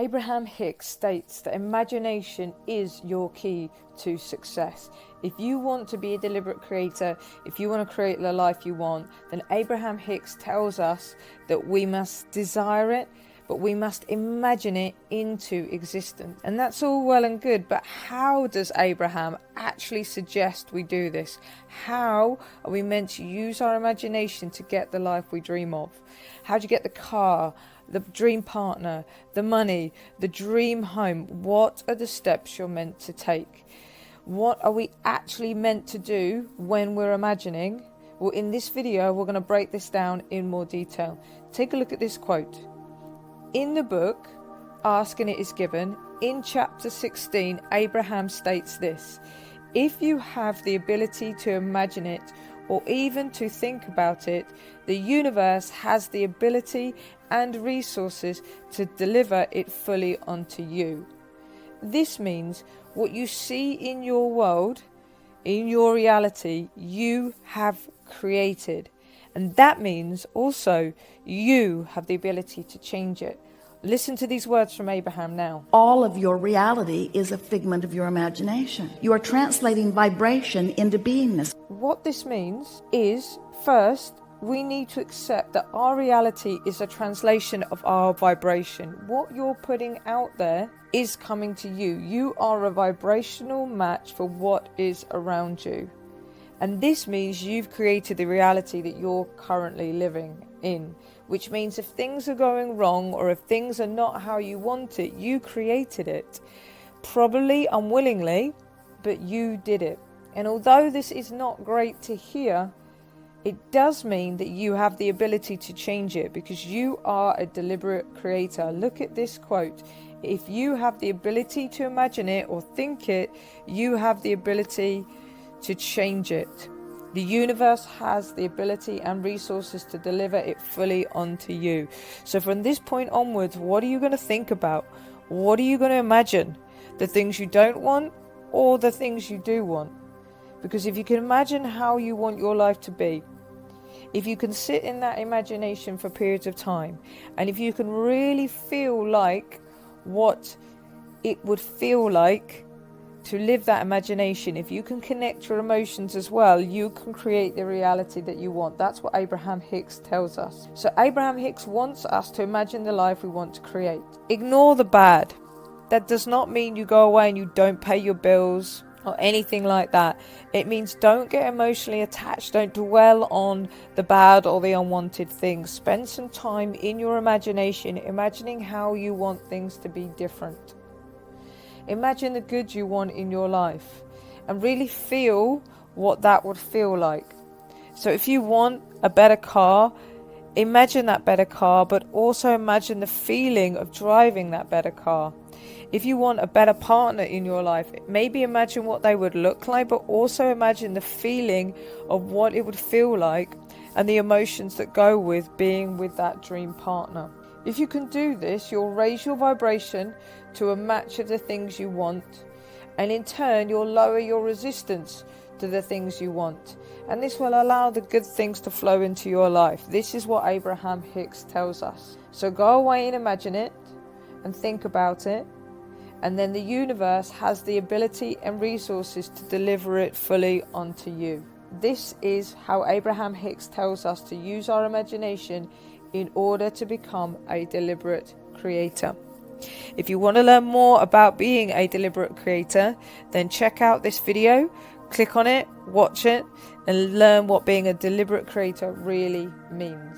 Abraham Hicks states that imagination is your key to success. If you want to be a deliberate creator, if you want to create the life you want, then Abraham Hicks tells us that we must desire it, but we must imagine it into existence. And that's all well and good, but how does Abraham actually suggest we do this? How are we meant to use our imagination to get the life we dream of? How do you get the car, the dream partner, the money, the dream home? What are the steps you're meant to take? What are we actually meant to do when we're imagining? Well, in this video, we're going to break this down in more detail. Take a look at this quote. In the book, Ask and It Is Given, in chapter 16, Abraham states this: if you have the ability to imagine it, or even to think about it, the universe has the ability and resources to deliver it fully onto you. This means what you see in your world, in your reality, you have created. And that means also you have the ability to change it. Listen to these words from Abraham now. All of your reality is a figment of your imagination. You are translating vibration into beingness. What this means is, first, we need to accept that our reality is a translation of our vibration. What you're putting out there is coming to you. You are a vibrational match for what is around you. And this means you've created the reality that you're currently living in, which means if things are going wrong or if things are not how you want it, you created it. Probably unwillingly, but you did it. And although this is not great to hear, it does mean that you have the ability to change it because you are a deliberate creator. Look at this quote. If you have the ability to imagine it or think it, you have the ability to change it. The universe has the ability and resources to deliver it fully onto you. So from this point onwards, what are you going to think about? What are you going to imagine? The things you don't want or the things you do want? Because if you can imagine how you want your life to be, if you can sit in that imagination for periods of time, and if you can really feel like what it would feel like to live that imagination, if you can connect your emotions as well, you can create the reality that you want. That's what Abraham Hicks tells us. So Abraham Hicks wants us to imagine the life we want to create. Ignore the bad. That does not mean you go away and you don't pay your bills or anything like that. It means don't get emotionally attached. Don't dwell on the bad or the unwanted things. Spend some time in your imagination, imagining how you want things to be different. Imagine the good you want in your life and really feel what that would feel like. So if you want a better car, imagine that better car, but also imagine the feeling of driving that better car. If you want a better partner in your life, maybe imagine what they would look like, but also imagine the feeling of what it would feel like and the emotions that go with being with that dream partner. If you can do this, you'll raise your vibration to a match of the things you want, and in turn you'll lower your resistance to the things you want, and this will allow the good things to flow into your life. This is what Abraham Hicks tells us. So go away and imagine it and think about it, and then the universe has the ability and resources to deliver it fully onto you. This is how Abraham Hicks tells us to use our imagination in order to become a deliberate creator. If you want to learn more about being a deliberate creator, then check out this video, click on it, watch it, and learn what being a deliberate creator really means.